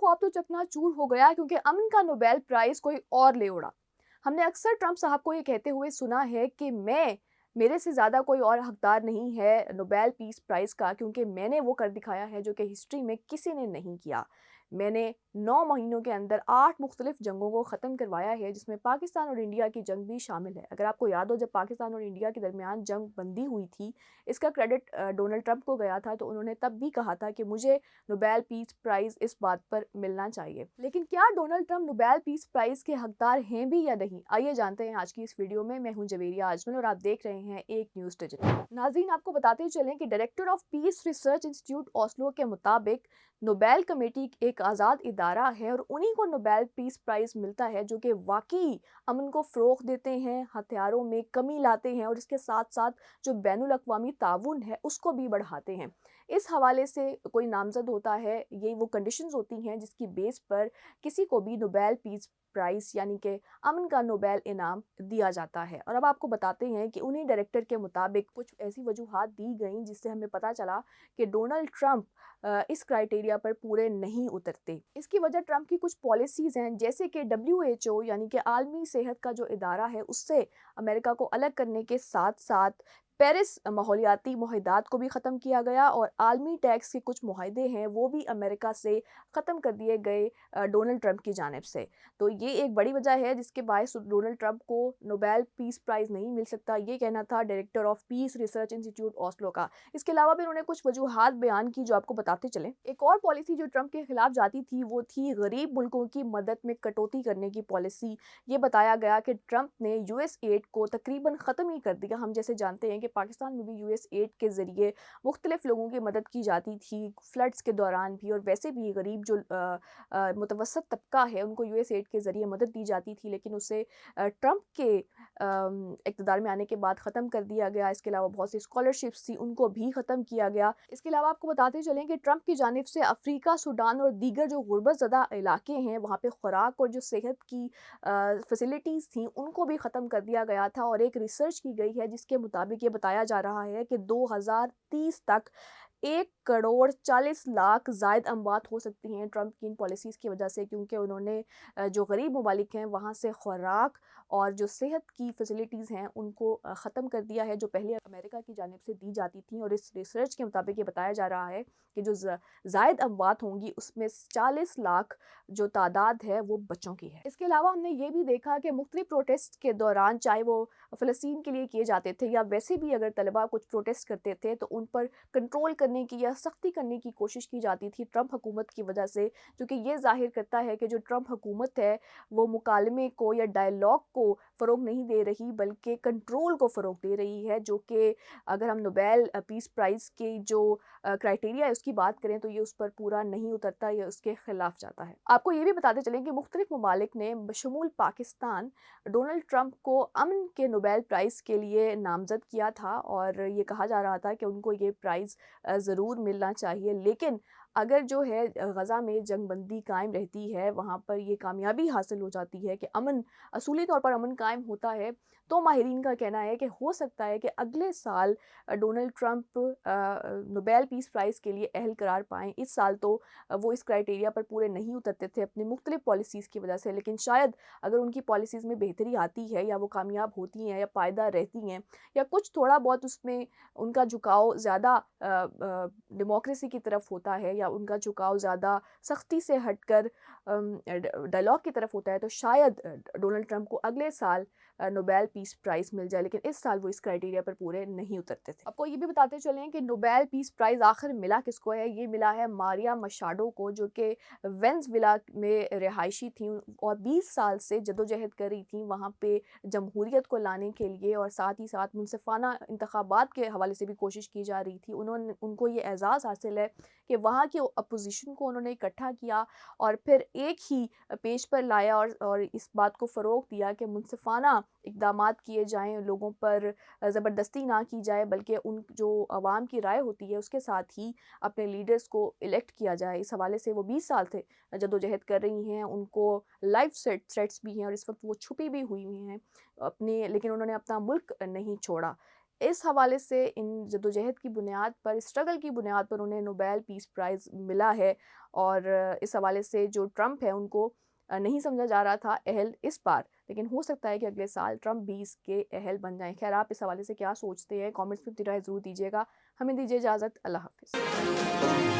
ख्वाब तो चकनाचूर हो गया क्योंकि अमन का नोबेल प्राइज़ कोई और ले उड़ा। हमने अक्सर ट्रंप साहब को ये कहते हुए सुना है कि मेरे से ज़्यादा कोई और हकदार नहीं है नोबेल पीस प्राइज़ का, क्योंकि मैंने वो कर दिखाया है जो कि हिस्ट्री में किसी ने नहीं किया। मैंने 9 महीनों के अंदर 8 मुख्तलिफ जंगों को ख़त्म करवाया है, जिसमें पाकिस्तान और इंडिया की जंग भी शामिल है। अगर आपको याद हो, जब पाकिस्तान और इंडिया के दरमियान जंग बंदी हुई थी, इसका क्रेडिट डोनाल्ड ट्रंप को गया था, तो उन्होंने तब भी कहा था कि मुझे नोबेल पीस प्राइज़ इस बात पर मिलना चाहिए। लेकिन क्या Donald Trump Nobel peace prize के हकदार हैं भी या नहीं? आइए जानते हैं आज की इस वीडियो में। मैं हूं जवेरिया आजमल और आप देख रहे हैं एक न्यूज़ डिजिटल। नाज़रीन, आपको बताते चलें कि director of Peace Research institute Oslo के मुताबिक नोबेल कमेटी एक आज़ाद इदारा है और उन्हीं को नोबेल पीस प्राइज़ मिलता है जो कि वाकई अमन को फ़रोग़ देते हैं, हथियारों में कमी लाते हैं और इसके साथ साथ जो बैनुल अक़वामी ताउन है उसको भी बढ़ाते हैं। इस हवाले से कोई नामज़द होता है, ये वो कंडीशंस होती हैं जिसकी बेस पर किसी को भी नोबेल पीस प्राइज़ यानी कि अमन का नोबेल इनाम दिया जाता है। और अब आपको बताते हैं कि उन्हीं डायरेक्टर के मुताबिक कुछ ऐसी वजूहात दी गई जिससे हमें पता चला कि डोनाल्ड ट्रंप इस क्राइटेरिया पर पूरे नहीं उतरते। इसकी वजह ट्रंप की कुछ पॉलिसीज़ हैं, जैसे कि WHO यानी कि आलमी सेहत का जो इदारा है उससे अमेरिका को अलग करने के साथ साथ पेरिस माहौलियाती मुआहदात को भी ख़त्म किया गया और आलमी टैक्स के कुछ मुआहदे हैं वो भी अमेरिका से ख़त्म कर दिए गए डोनाल्ड ट्रंप की जानिब से। तो ये एक बड़ी वजह है जिसके बायस डोनाल्ड ट्रंप को नोबेल पीस प्राइज़ नहीं मिल सकता। ये कहना था director of Peace Research institute Oslo का। इसके अलावा भी उन्होंने कुछ वजूहात बयान की जो आपको बताते चलें। एक और पॉलिसी जो ट्रंप के खिलाफ जाती थी वो थी गरीब मुल्कों की मदद में कटौती करने की पॉलिसी। ये बताया गया कि ट्रंप ने यूएस एड को तकरीबन ख़त्म ही कर दिया। हम जैसे जानते हैं कि पाकिस्तान में भी यूएस एड के ज़रिए मुख्तलिफ लोगों की मदद की जाती थी, फ्लड्स के दौरान भी, और वैसे भी गरीब जो मुतवसत तबका है उनको यूएस एड के ज़रिए मदद दी जाती थी, लेकिन उसे ट्रंप के इक़्तिदार में आने के बाद ख़त्म कर दिया गया। इसके अलावा बहुत सी स्कॉलरशिप्स थी उनको भी ख़त्म किया गया। इसके अलावा आपको बताते चलें कि ट्रंप की जानिब से अफ्रीका, सूडान और दीगर जो गुर्बत ज़दा इलाके हैं वहाँ पे खुराक और जो सेहत की फैसिलिटीज़ थी उनको भी ख़त्म कर दिया गया था। और एक रिसर्च की गई है जिसके मुताबिक ये बताया जा रहा है कि 2030 तक 1 करोड़ 40 लाख ज़ायद अमवात हो सकती हैं ट्रंप की इन पॉलिसीज़ की वजह से, क्योंकि उन्होंने जो गरीब ममालिक हैं वहाँ से खुराक और जो सेहत की फैसिलिटीज़ हैं उनको ख़त्म कर दिया है जो पहले अमेरिका की जानिब से दी जाती थी। और इस रिसर्च के मुताबिक ये बताया जा रहा है कि जो ज़ायद अमवात होंगी उसमें 40 लाख जो तादाद है वो बच्चों की है। इसके अलावा हमने ये भी देखा कि मुख्तलिफ प्रोटेस्ट के दौरान, चाहे वो फ़लस्तीन के लिए किए जाते थे या वैसे भी अगर तलबा कुछ प्रोटेस्ट करते थे, तो उन पर कंट्रोल करने की या सख्ती करने की कोशिश की जाती थी ट्रंप हुकूमत की वजह से, जो कि ये ज़ाहिर करता है कि जो ट्रंप हुकूमत है वो मुकालमे को या डायलॉग को फ़रोग़ नहीं दे रही बल्कि कंट्रोल को फ़रोग़ दे रही है, जो कि अगर हम नोबेल पीस प्राइज़ के जो क्राइटेरिया है उसकी बात करें तो ये उस पर पूरा नहीं उतरता, या उसके ख़िलाफ़ जाता है। आपको ये भी बताते चलें कि मुख्तलिफ ममालिक ने बशमूल पाकिस्तान डोनाल्ड ट्रंप को अमन के नोबेल प्राइज़ के लिए नामज़द किया था और ये कहा जा रहा था कि उनको ये प्राइज़ ज़रूर मिलना चाहिए। लेकिन अगर जो है गज़ा में जंगबंदी कायम रहती है, वहाँ पर ये कामयाबी हासिल हो जाती है कि अमन असूली तौर पर अमन कायम होता है, तो माहिरीन का कहना है कि हो सकता है कि अगले साल Donald Trump Nobel peace prize के लिए अहल करार पाएँ। इस साल तो वो इस क्राइटेरिया पर पूरे नहीं उतरते थे अपनी मुख्तलिफ पॉलिसीज़ की वजह से, लेकिन शायद अगर उनकी पॉलिसीज़ में बेहतरी आती है या वो कामयाब होती हैं या पायदार रहती हैं या कुछ थोड़ा बहुत उसमें उनका झुकाव ज़्यादा डेमोक्रेसी की तरफ होता है या उनका झुकाव ज़्यादा सख्ती से हटकर डायलॉग की तरफ होता है, तो शायद डोनाल्ड ट्रंप को अगले साल नोबेल पीस प्राइज़ मिल जाए। लेकिन इस साल वो इस क्राइटेरिया पर पूरे नहीं उतरते थे। आपको ये भी बताते चलें कि नोबेल पीस प्राइज़ आखिर मिला किसको है? ये मिला है मारिया मशाडो को, जो कि वेनेज़ुएला में रिहायशी थी और 20 साल से जद्दोजहद कर रही थी वहाँ पे जमहूरियत को लाने के लिए, और साथ ही साथ मुनसिफ़ाना इंतखाबात के हवाले से भी कोशिश की जा रही थी। उनको ये एज़ाज़ हासिल है कि वहाँ की अपोज़िशन को उन्होंने इकट्ठा किया और फिर एक ही पेज पर लाया और इस बात को फ़रोग़ दिया कि मुनसिफ़ाना इक़दामात किए जाएँ, लोगों पर ज़बरदस्ती ना की जाए, बल्कि उन जो अवाम की राय होती है उसके साथ ही अपने लीडर्स को इलेक्ट किया जाए। इस हवाले से वो 20 साल से जद्दोजहद कर रही हैं, उनको लाइफ़ थ्रेट्स भी हैं और इस वक्त वो छुपी भी हुई हैं अपने, लेकिन उन्होंने अपना मुल्क नहीं छोड़ा। اس حوالے سے ان جدوجہد کی بنیاد پر، اسٹرگل کی بنیاد پر انہیں نوبیل پیس پرائز ملا ہے، اور اس حوالے سے جو ٹرمپ ہے ان کو نہیں سمجھا جا رہا تھا اہل اس بار، لیکن ہو سکتا ہے کہ اگلے سال ٹرمپ بھی اس کے اہل بن جائیں۔ خیر، آپ اس حوالے سے کیا سوچتے ہیں؟ کامنٹس میں اپنی رائے ضرور دیجیے گا۔ ہمیں دیجیے اجازت، اللہ حافظ۔